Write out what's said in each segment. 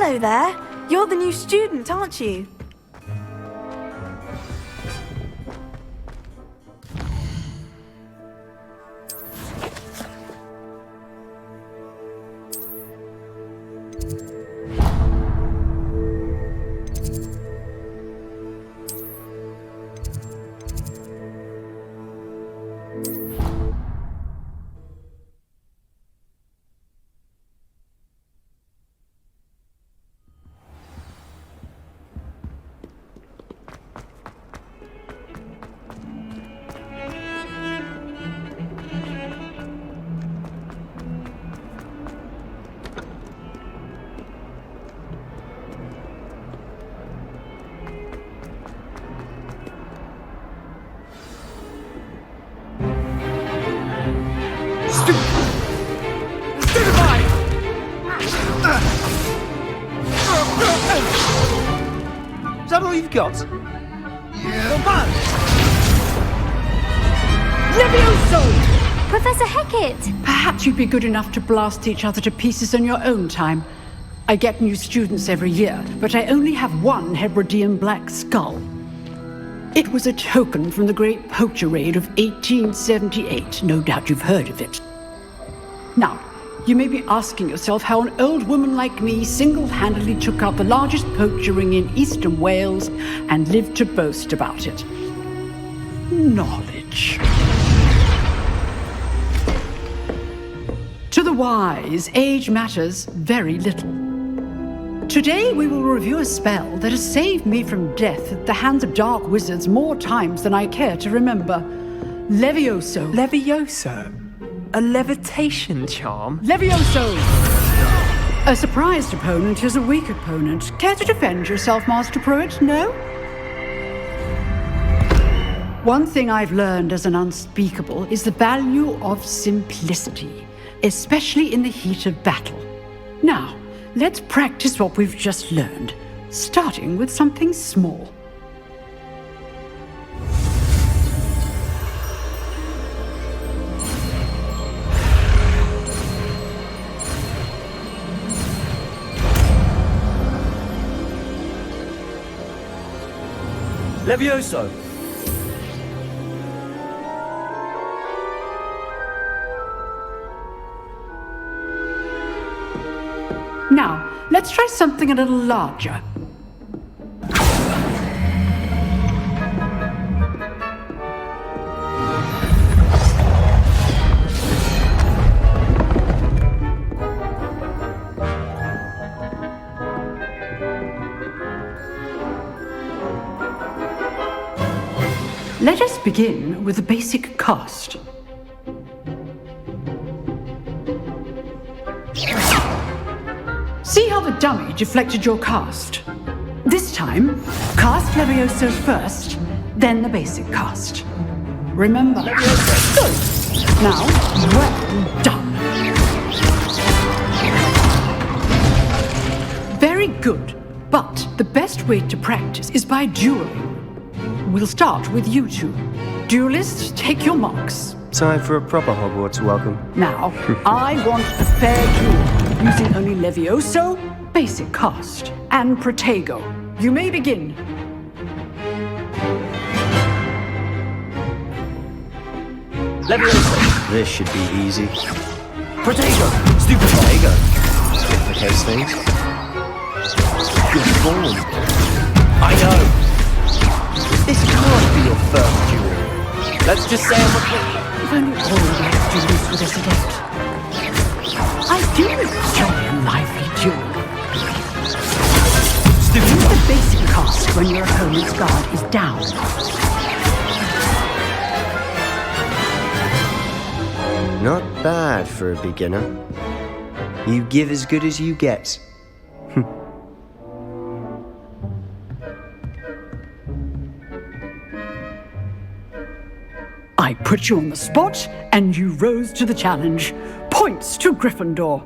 Hello there. You're the new student, aren't you? Is that all you've got? Yeah. Levioso! Professor Hecat! Perhaps you'd be good enough to blast each other to pieces on your own time. I get new students every year, but I only have one Hebridean black skull. It was a token from the Great Poacher Raid of 1878. No doubt you've heard of it. Now, you may be asking yourself how an old woman like me single-handedly took out the largest poacher ring in eastern Wales and lived to boast about it. Knowledge. To the wise, age matters very little. Today we will review a spell that has saved me from death at the hands of dark wizards more times than I care to remember. Levioso. Levioso? A levitation charm? Levioso! A surprised opponent is a weak opponent. Care to defend yourself, Master Pruitt? No? One thing I've learned as an unspeakable is the value of simplicity, especially in the heat of battle. Now, let's practice what we've just learned, starting with something small. Levioso! Now, let's try something a little larger. Let us begin with the basic cast. See how the dummy deflected your cast? This time, cast Levioso first, then the basic cast. Remember. Levioso. Good. Now, well done. Very good. But the best way to practice is by dueling. We'll start with you two. Duelists, take your marks. Time for a proper Hogwarts welcome. Now, I want a fair duel, using only Levioso, basic cast, and Protego. You may begin. Levioso! This should be easy. Protego! Stupid Protego! Complicates things. Good form. I know! This can't be your first duel. Let's just say I'm a... If only all of you had to lose with us again. I do enjoy a lively duel. Use the basic cast when your opponent's guard is down. Not bad for a beginner. You give as good as you get. I put you on the spot, and you rose to the challenge. Points to Gryffindor.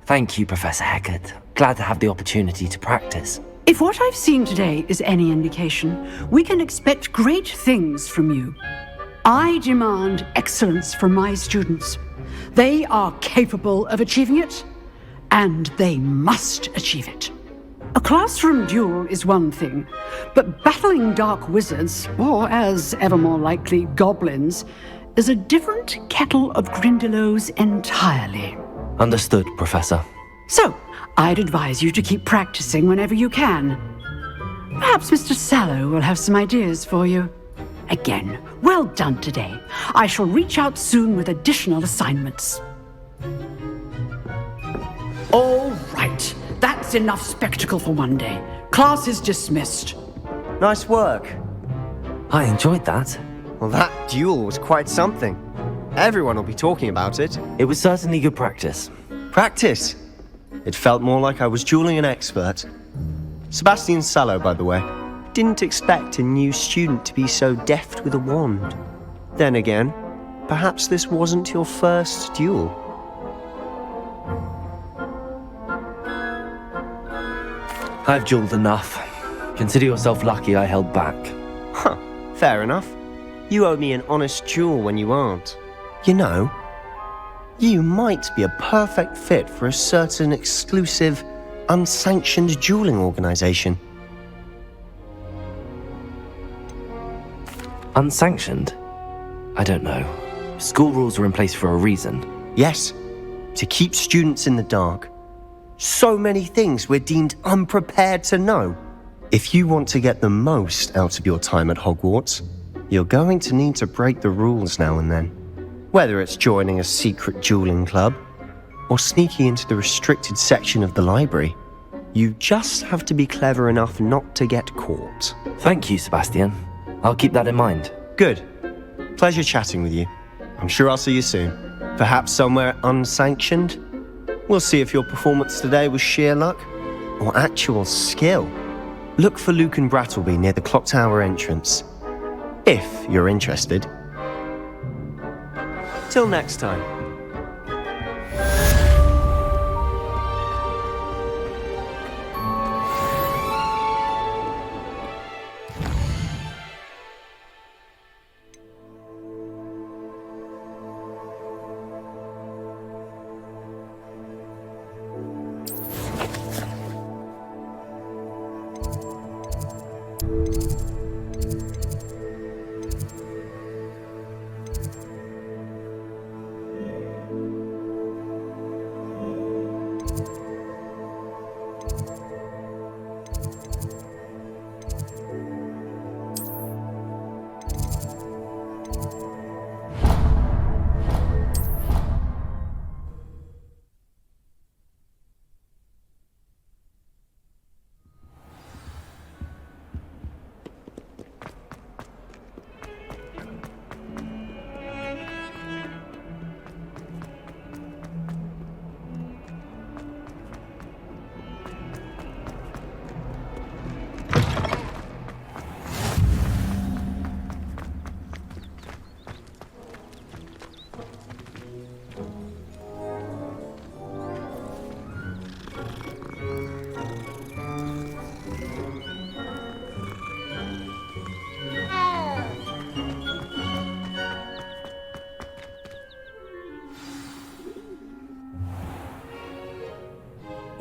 Thank you, Professor Hecat. Glad to have the opportunity to practice. If what I've seen today is any indication, we can expect great things from you. I demand excellence from my students. They are capable of achieving it, and they must achieve it. classroom duel is one thing, but battling dark wizards, or as ever more likely, goblins, is a different kettle of Grindylows entirely. Understood, Professor. So, I'd advise you to keep practicing whenever you can. Perhaps Mr. Sallow will have some ideas for you. Again, well done today. I shall reach out soon with additional assignments. All right, that's enough spectacle for one day. Class is dismissed. Nice work. I enjoyed that. Well, that duel was quite something. Everyone will be talking about it. It was certainly good practice. Practice? It felt more like I was dueling an expert. Sebastian Sallow, by the way. Didn't expect a new student to be so deft with a wand. Then again, perhaps this wasn't your first duel. I've dueled enough. Consider yourself lucky I held back. Huh, fair enough. You owe me an honest duel when you aren't. You know, you might be a perfect fit for a certain exclusive, unsanctioned dueling organization. Unsanctioned? I don't know. School rules are in place for a reason. Yes, to keep students in the dark. So many things we're deemed unprepared to know. If you want to get the most out of your time at Hogwarts, you're going to need to break the rules now and then. Whether it's joining a secret dueling club, or sneaking into the restricted section of the library, you just have to be clever enough not to get caught. Thank you, Sebastian. I'll keep that in mind. Good. Pleasure chatting with you. I'm sure I'll see you soon. Perhaps somewhere unsanctioned? We'll see if your performance today was sheer luck or actual skill. Look for Luke and Brattleby near the clock tower entrance, if you're interested. Till next time.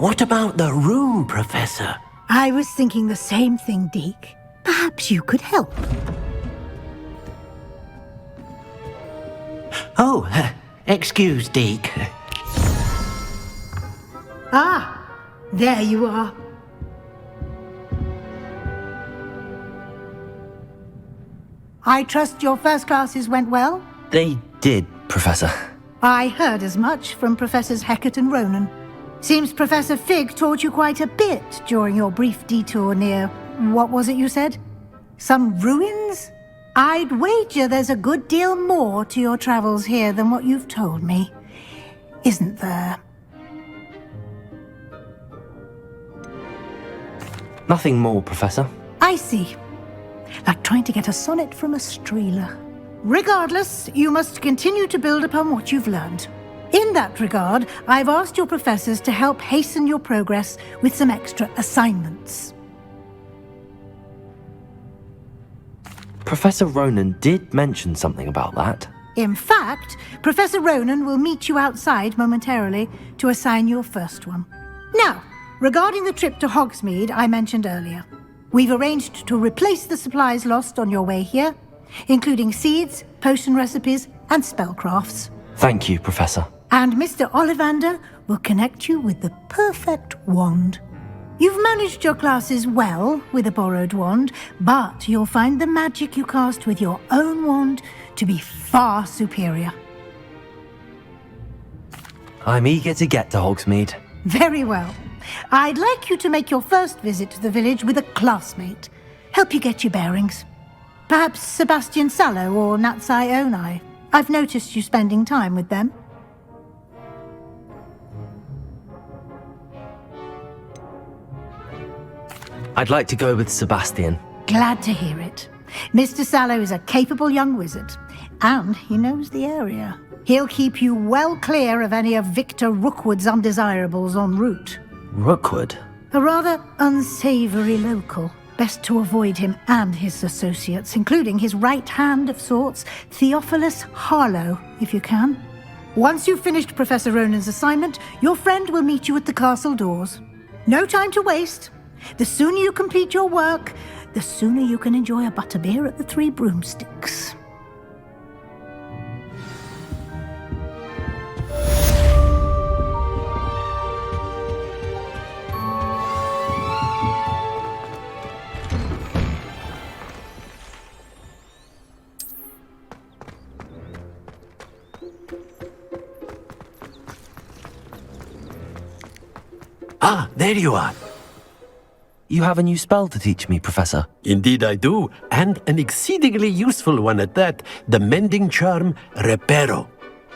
What about the room, Professor? I was thinking the same thing, Deke. Perhaps you could help. Oh, excuse, Deke. Ah, there you are. I trust your first classes went well? They did, Professor. I heard as much from Professors Hecat and Ronan. Seems Professor Fig taught you quite a bit during your brief detour near, what was it you said? Some ruins? I'd wager there's a good deal more to your travels here than what you've told me. Isn't there? Nothing more, Professor. I see. Like trying to get a sonnet from a streeler. Regardless, you must continue to build upon what you've learned. In that regard, I've asked your professors to help hasten your progress with some extra assignments. Professor Ronan did mention something about that. In fact, Professor Ronan will meet you outside momentarily to assign your first one. Now, Regarding the trip to Hogsmeade I mentioned earlier, we've arranged to replace the supplies lost on your way here, including seeds, potion recipes, and spellcrafts. Thank you, Professor. And Mr. Ollivander will connect you with the perfect wand. You've managed your classes well with a borrowed wand, but you'll find the magic you cast with your own wand to be far superior. I'm eager to get to Hogsmeade. Very well. I'd like you to make your first visit to the village with a classmate. Help you get your bearings. Perhaps Sebastian Sallow or Natsai Onai. I've noticed you spending time with them. I'd like to go with Sebastian. Glad to hear it. Mr. Sallow is a capable young wizard, and he knows the area. He'll keep you well clear of any of Victor Rookwood's undesirables en route. Rookwood? A rather unsavory local. Best to avoid him and his associates, including his right hand of sorts, Theophilus Harlow, if you can. Once you've finished Professor Ronan's assignment, your friend will meet you at the castle doors. No time to waste. The sooner you complete your work, the sooner you can enjoy a butterbeer at the Three Broomsticks. Ah, there you are. You have a new spell to teach me, Professor. Indeed I do, and an exceedingly useful one at that. The mending charm, Reparo.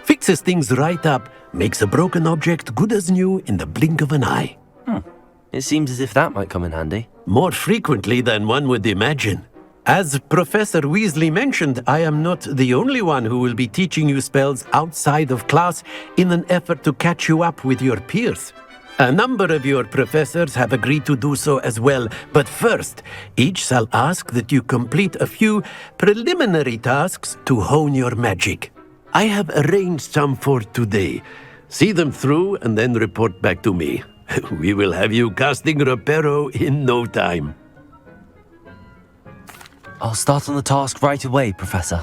Fixes things right up, makes a broken object good as new in the blink of an eye. It seems as if that might come in handy. More frequently than one would imagine. As Professor Weasley mentioned, I am not the only one who will be teaching you spells outside of class in an effort to catch you up with your peers. A number of your professors have agreed to do so as well, but first, each shall ask that you complete a few preliminary tasks to hone your magic. I have arranged some for today. See them through and then report back to me. We will have you casting Reparo in no time. I'll start on the task right away, Professor.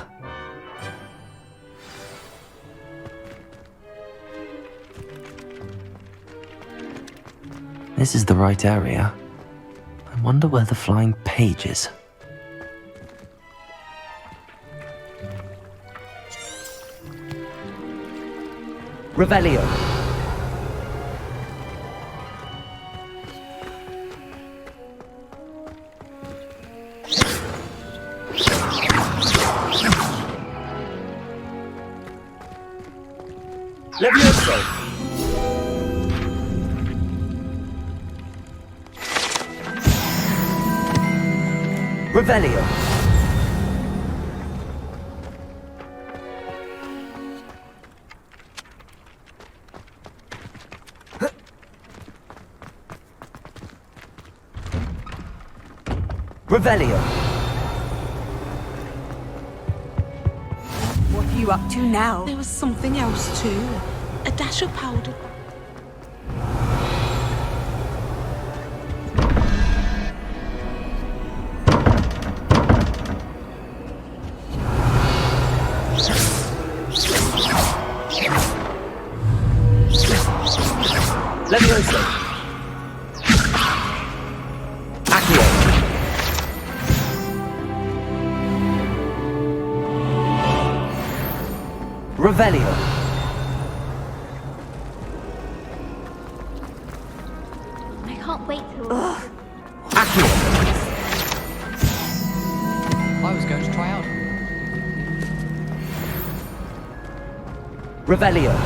This is the right area. I wonder where the flying page is. Revelio. Levioso. Revelio. Revelio. What are you up to now? There was something else too. A dash of powder. Levioso. Accio. Revelio. I can't wait till... Accio. I was going to try out. Revelio.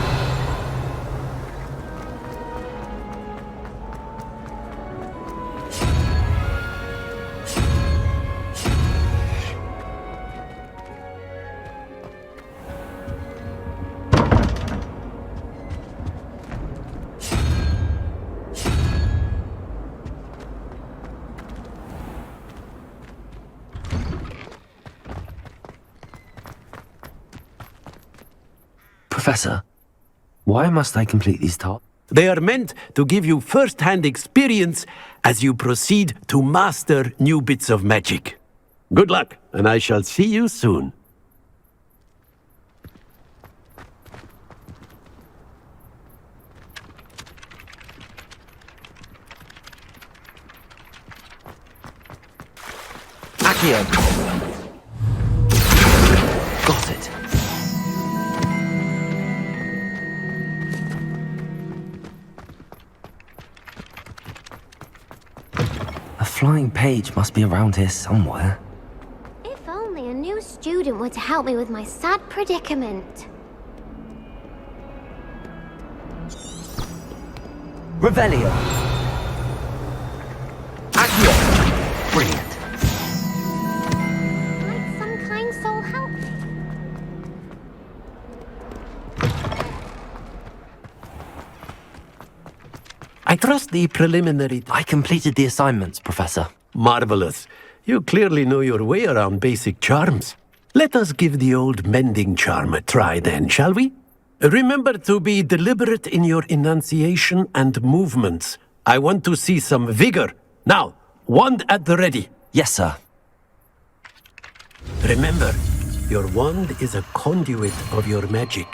Professor, why must I complete these tasks? They are meant to give you first-hand experience as you proceed to master new bits of magic. Good luck, and I shall see you soon. Accio! Got it. A flying page must be around here somewhere. If only a new student were to help me with my sad predicament. Revelio! Accio! Brilliant. Might some kind soul help me? I trust the preliminary... I completed the assignments, Professor. Marvelous. You clearly know your way around basic charms. Let us give the old mending charm a try then, shall we? Remember to be deliberate in your enunciation and movements. I want to see some vigor. Now, wand at the ready. Yes, sir. Remember, your wand is a conduit of your magic.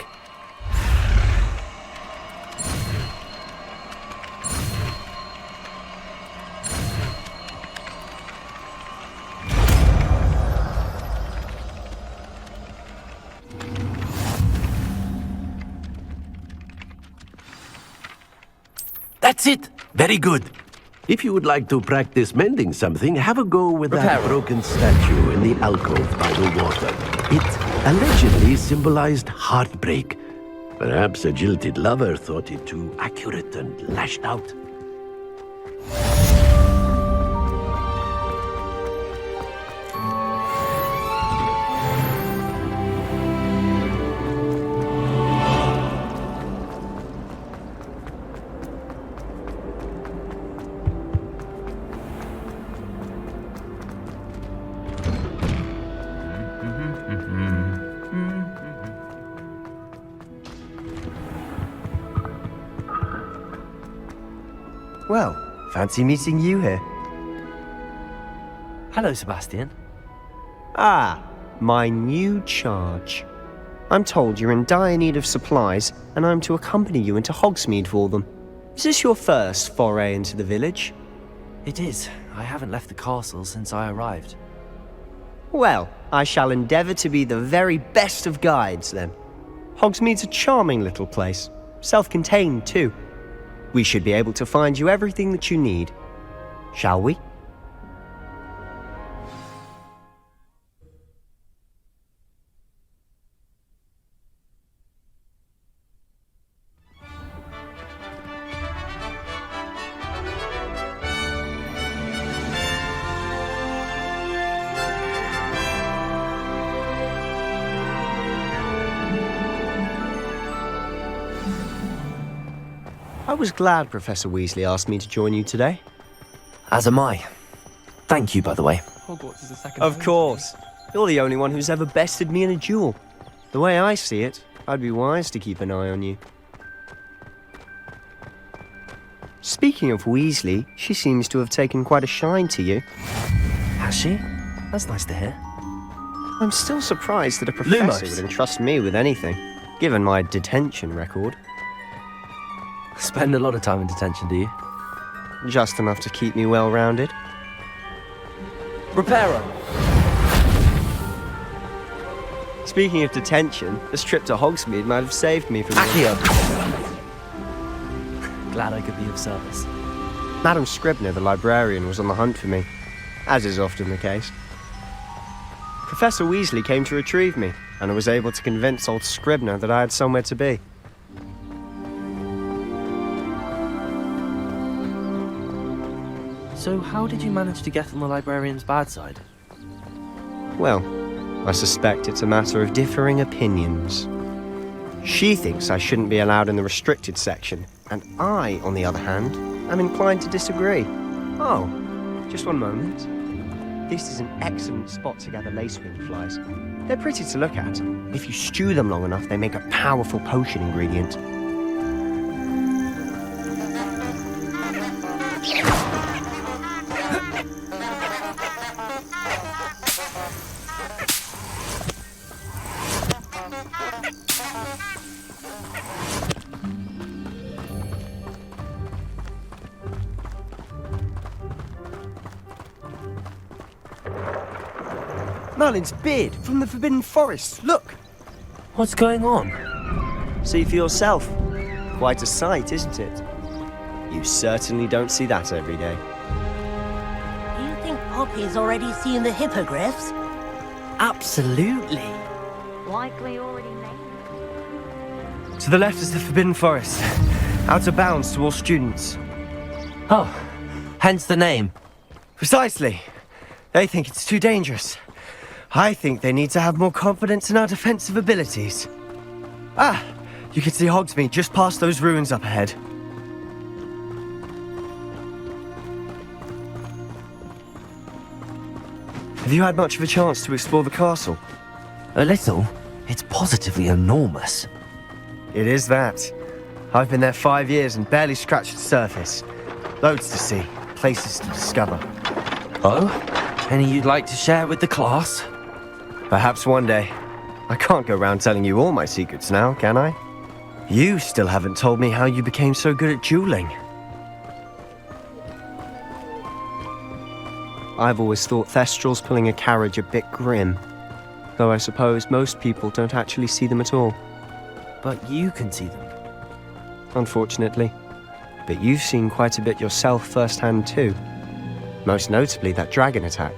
That's it! Very good. If you would like to practice mending something, have a go with that broken statue in the alcove by the water. It allegedly symbolized heartbreak. Perhaps a jilted lover thought it too accurate and lashed out. Well, fancy meeting you here. Hello, Sebastian. Ah, my new charge. I'm told you're in dire need of supplies, and I'm to accompany you into Hogsmeade for them. Is this your first foray into the village? It is. I haven't left the castle since I arrived. Well, I shall endeavour to be the very best of guides, then. Hogsmeade's a charming little place. Self-contained, too. We should be able to find you everything that you need. Shall we? I was glad Professor Weasley asked me to join you today. As am I. Thank you, by the way. Hogwarts is the second. Of course. You're the only one who's ever bested me in a duel. The way I see it, I'd be wise to keep an eye on you. Speaking of Weasley, she seems to have taken quite a shine to you. Has she? That's nice to hear. I'm still surprised that a professor would entrust me with anything, given my detention record. Spend a lot of time in detention, do you? Just enough to keep me well-rounded. Reparo! Speaking of detention, this trip to Hogsmeade might have saved me from... Accio! Glad I could be of service. Madam Scribner, the librarian, was on the hunt for me, as is often the case. Professor Weasley came to retrieve me, and I was able to convince old Scribner that I had somewhere to be. So how did you manage to get on the librarian's bad side? Well, I suspect it's a matter of differing opinions. She thinks I shouldn't be allowed in the restricted section, and I, on the other hand, am inclined to disagree. Oh, just one moment. This is an excellent spot to gather lacewing flies. They're pretty to look at. If you stew them long enough, they make a powerful potion ingredient. Merlin's beard from the Forbidden Forest. Look. What's going on? See for yourself. Quite a sight, isn't it? You certainly don't see that every day. Do you think Poppy's already seen the hippogriffs? Absolutely. Likely already made. To the left is the Forbidden Forest. Out of bounds to all students. Oh, hence the name. Precisely. They think it's too dangerous. I think they need to have more confidence in our defensive abilities. Ah, you can see Hogsmeade just past those ruins up ahead. Have you had much of a chance to explore the castle? A little. It's positively enormous. It is that. I've been there 5 years and barely scratched the surface. Loads to see, places to discover. Oh? Any you'd like to share with the class? Perhaps one day. I can't go around telling you all my secrets now, can I? You still haven't told me how you became so good at dueling. I've always thought Thestrals pulling a carriage a bit grim. Though I suppose most people don't actually see them at all. But you can see them. Unfortunately. But you've seen quite a bit yourself firsthand too. Most notably that dragon attack.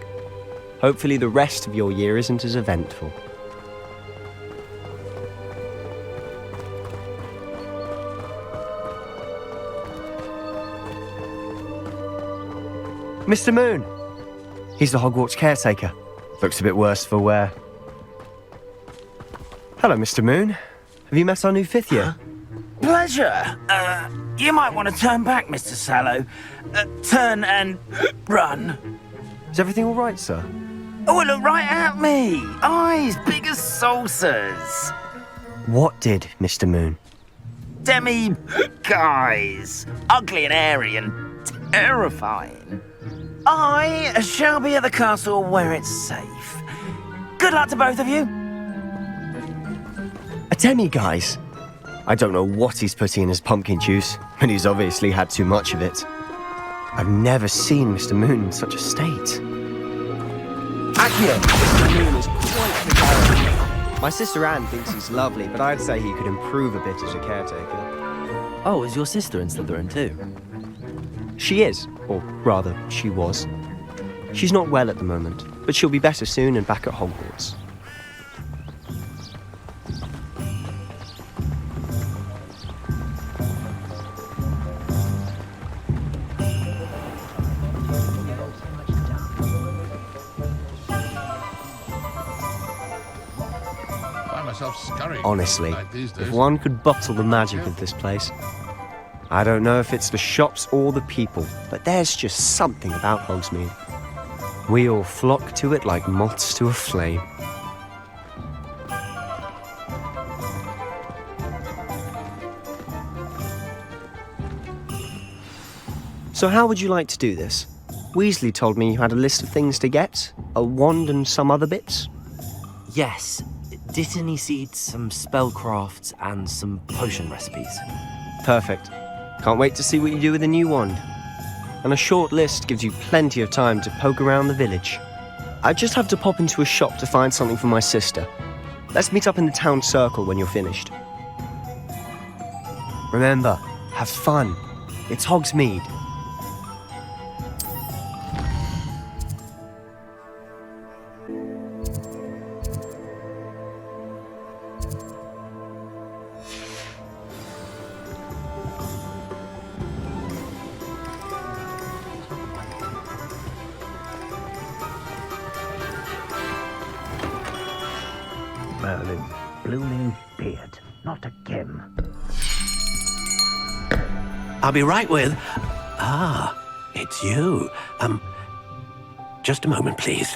Hopefully the rest of your year isn't as eventful. Mr. Moon! He's the Hogwarts caretaker. Looks a bit worse for wear. Hello, Mr. Moon. Have you met our new 5th year? Pleasure. You might want to turn back, Mr. Sallow. Turn and run. Is everything all right, sir? Oh, look right at me. Eyes big as saucers. What did, Mr. Moon? Guys. Ugly and airy and terrifying. I shall be at the castle where it's safe. Good luck to both of you. A demi-guise? I don't know what he's putting in his pumpkin juice, but he's obviously had too much of it. I've never seen Mr. Moon in such a state. Accio, Mr. Moon is quite the character. My sister Anne thinks he's lovely, but I'd say he could improve a bit as a caretaker. Oh, is your sister in Slytherin too? She is, or rather, she was. She's not well at the moment, but she'll be better soon and back at Hogwarts. Honestly, if one could bottle the magic of this place. I don't know if it's the shops or the people, but there's just something about Hogsmeade. We all flock to it like moths to a flame. So how would you like to do this? Weasley told me you had a list of things to get, a wand and some other bits. Yes. Dittany seeds, some spellcrafts, and some potion recipes. Perfect. Can't wait to see what you do with the new wand. And a short list gives you plenty of time to poke around the village. I just have to pop into a shop to find something for my sister. Let's meet up in the town circle when you're finished. Remember, have fun. It's Hogsmeade. Merlin, blooming beard, not again. I'll be right with... Ah, it's you. Just a moment, please.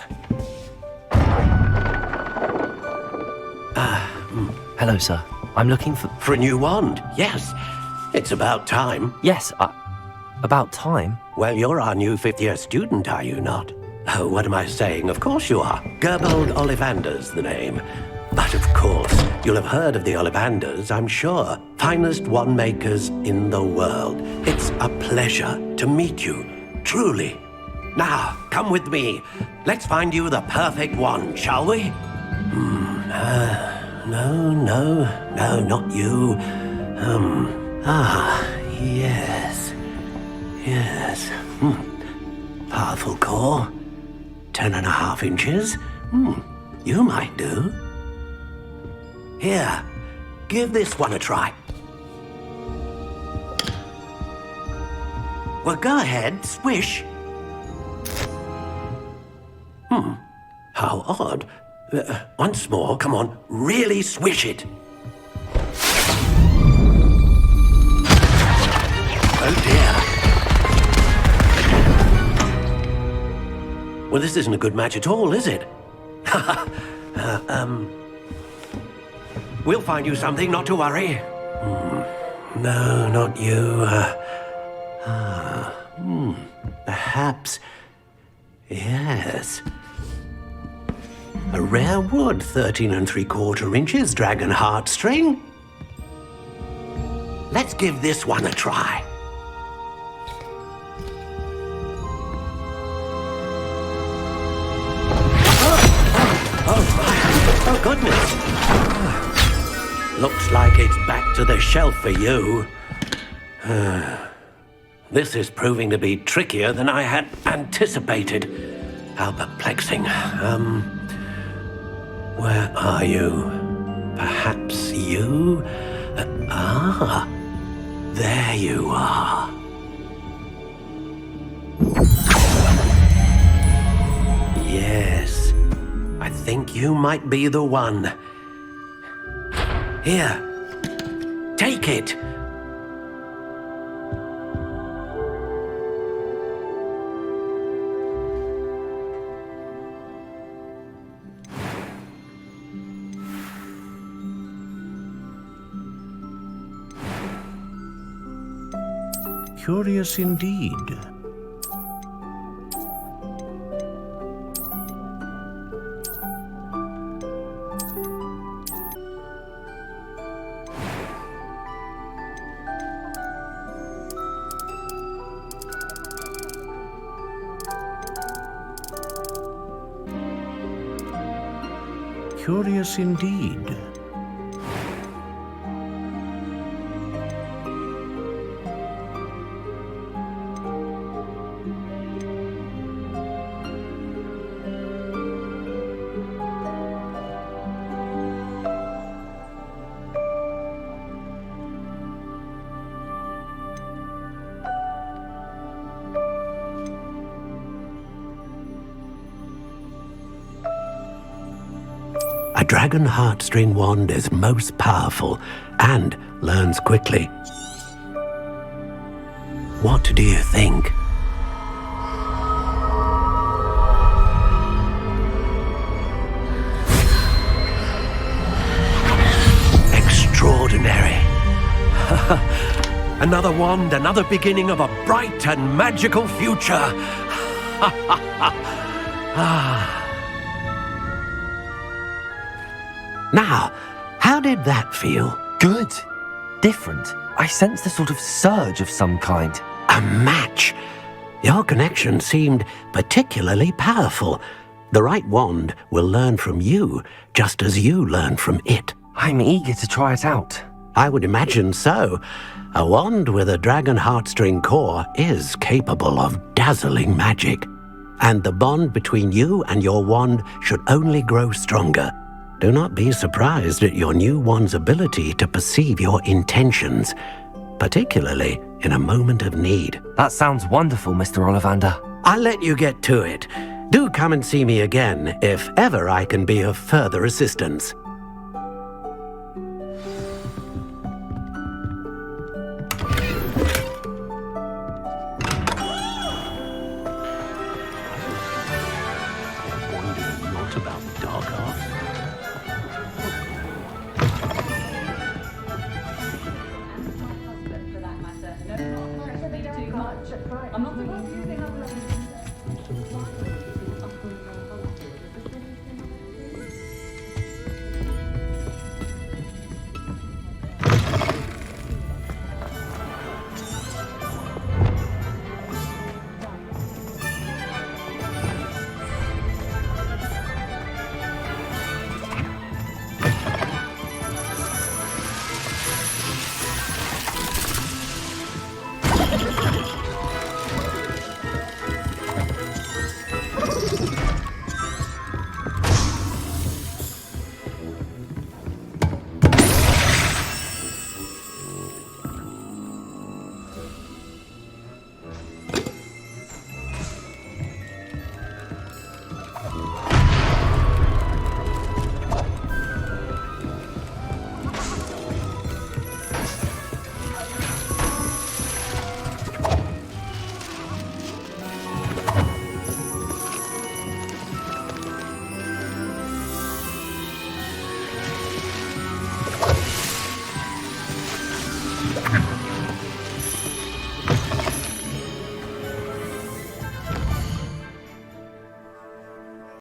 Hello, sir. I'm looking for... For a new wand, yes. It's about time. Yes, About time. Well, you're our new fifth-year student, are you not? Oh, what am I saying? Of course you are. Gerbold Ollivander's the name. But of course, you'll have heard of the Ollivanders, I'm sure. Finest wand makers in the world. It's a pleasure to meet you, truly. Now, come with me. Let's find you the perfect wand, shall we? No, not you. Yes. Powerful core. 10.5 inches. You might do. Here, give this one a try. Well, go ahead, swish. How odd. Once more, come on, really swish it. Oh dear. Well, this isn't a good match at all, is it? We'll find you something, not to worry. No, not you. Perhaps. Yes. A rare wood, 13 3/4 inches, dragon heartstring. Let's give this one a try. Oh, goodness. Looks like it's back to the shelf for you. This is proving to be trickier than I had anticipated. How perplexing. Where are you? Perhaps you? There you are. Yes, I think you might be the one. Here, take it. Curious indeed. Curious indeed. A dragon heartstring wand is most powerful and learns quickly. What do you think? Extraordinary. Another wand, another beginning of a bright and magical future. Now, how did that feel? Good. Different. I sensed a sort of surge of some kind. A match. Your connection seemed particularly powerful. The right wand will learn from you, just as you learn from it. I'm eager to try it out. I would imagine so. A wand with a dragon heartstring core is capable of dazzling magic. And the bond between you and your wand should only grow stronger. Do not be surprised at your new wand's ability to perceive your intentions, particularly in a moment of need. That sounds wonderful, Mr. Ollivander. I'll let you get to it. Do come and see me again if ever I can be of further assistance. it.